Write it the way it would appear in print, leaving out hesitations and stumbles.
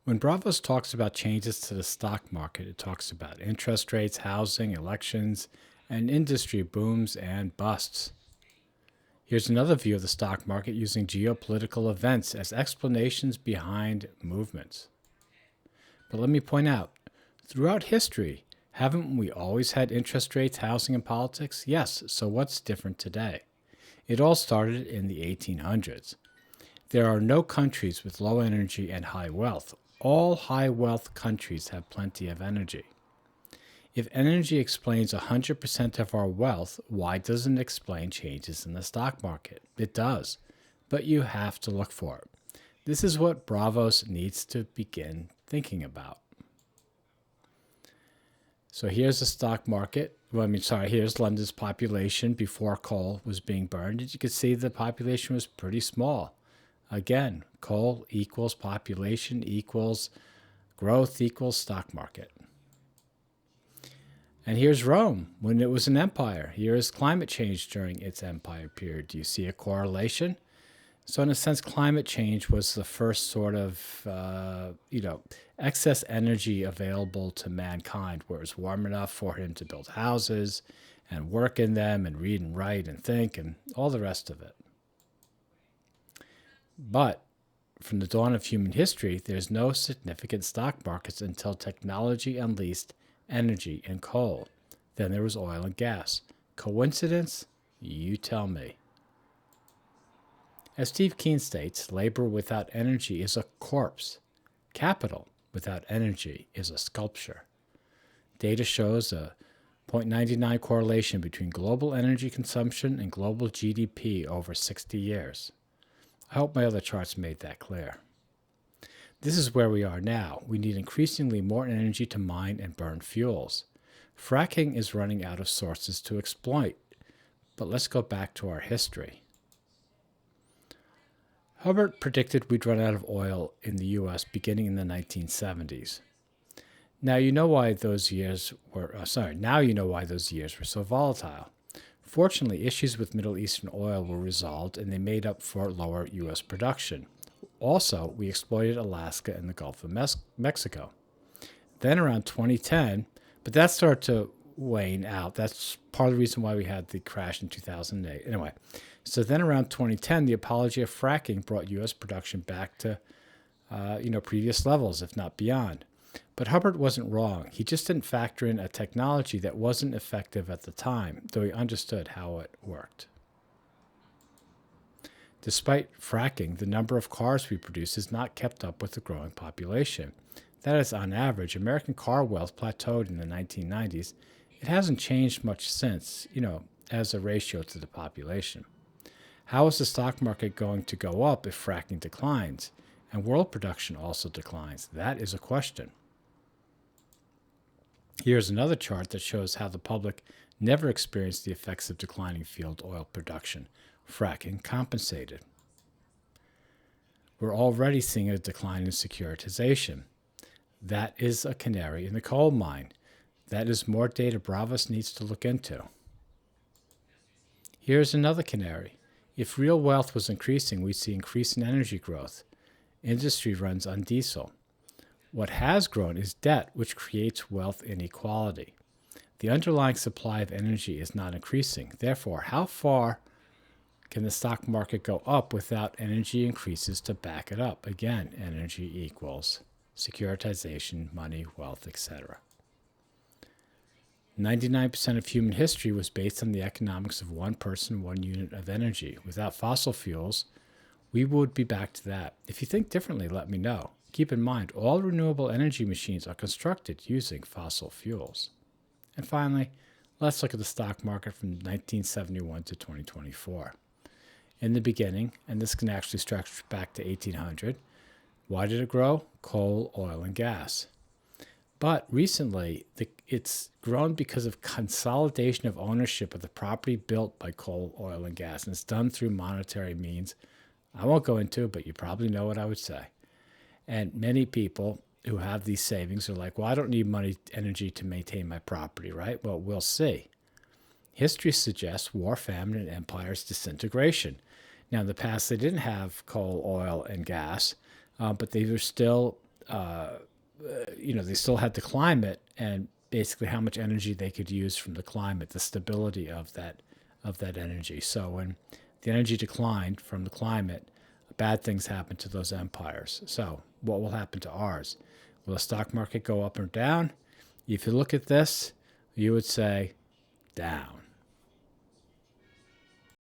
When Bravos talks about changes to the stock market, it talks about interest rates, housing, elections, and industry booms and busts. Here's another view of the stock market using geopolitical events as explanations behind movements. But let me point out, throughout history, haven't we always had interest rates, housing, and politics? Yes, so what's different today? It all started in the 1800s. There are no countries with low energy and high wealth. All high wealth countries have plenty of energy. If energy explains 100% of our wealth, why doesn't it explain changes in the stock market? It does, but you have to look for it. This is what Bravos needs to begin thinking about. So here's the stock market. Here's London's population before coal was being burned. As you can see, the population was pretty small. Again, coal equals population equals growth equals stock market. And here's Rome when it was an empire. Here is climate change during its empire period. Do you see a correlation? So in a sense, climate change was the first sort of, excess energy available to mankind, where it was warm enough for him to build houses and work in them and read and write and think and all the rest of it. But from the dawn of human history, there's no significant stock markets until technology unleashed energy and coal. Then there was oil and gas. Coincidence? You tell me. As Steve Keen states, labor without energy is a corpse. Capital without energy is a sculpture. Data shows a 0.99 correlation between global energy consumption and global GDP over 60 years. I hope my other charts made that clear. This is where we are now. We need increasingly more energy to mine and burn fuels. Fracking is running out of sources to exploit. But let's go back to our history. Hubbert predicted we'd run out of oil in the U.S. beginning in the 1970s. Now you know why those years were so volatile. Fortunately, issues with Middle Eastern oil were resolved and they made up for lower U.S. production. Also, we exploited Alaska and the Gulf of Mexico. Then around 2010, but that started to wane out. That's part of the reason why we had the crash in 2008. Anyway, so then around 2010, the apology of fracking brought U.S. production back to previous levels, if not beyond. But Hubbert wasn't wrong. He just didn't factor in a technology that wasn't effective at the time, though he understood how it worked. Despite fracking, the number of cars we produce has not kept up with the growing population. That is, on average, American car wealth plateaued in the 1990s. It hasn't changed much since, as a ratio to the population. How is the stock market going to go up if fracking declines and world production also declines? That is a question. Here's another chart that shows how the public never experienced the effects of declining field oil production. Fracking compensated. We're already seeing a decline in securitization. That is a canary in the coal mine. That is more data Bravos needs to look into. Here's another canary. If real wealth was increasing, we'd see increase in energy growth. Industry runs on diesel. What has grown is debt, which creates wealth inequality. The underlying supply of energy is not increasing. Therefore, how far can the stock market go up without energy increases to back it up? Again, energy equals securitization, money, wealth, etc. 99% of human history was based on the economics of one person, one unit of energy. Without fossil fuels, we would be back to that. If you think differently, let me know. Keep in mind, all renewable energy machines are constructed using fossil fuels. And finally, let's look at the stock market from 1971 to 2024. In the beginning, and this can actually stretch back to 1800, why did it grow? Coal, oil, and gas. But recently, it's grown because of consolidation of ownership of the property built by coal, oil, and gas. And it's done through monetary means. I won't go into it, but you probably know what I would say. And many people who have these savings are like, well, I don't need energy to maintain my property, right? Well, we'll see. History suggests war, famine, and empire's disintegration. Now, in the past, they didn't have coal, oil, and gas, but they were still they still had the climate and basically how much energy they could use from the climate, the stability of that energy. So when the energy declined from the climate, bad things happened to those empires. So what will happen to ours? Will the stock market go up or down? If you look at this, you would say down.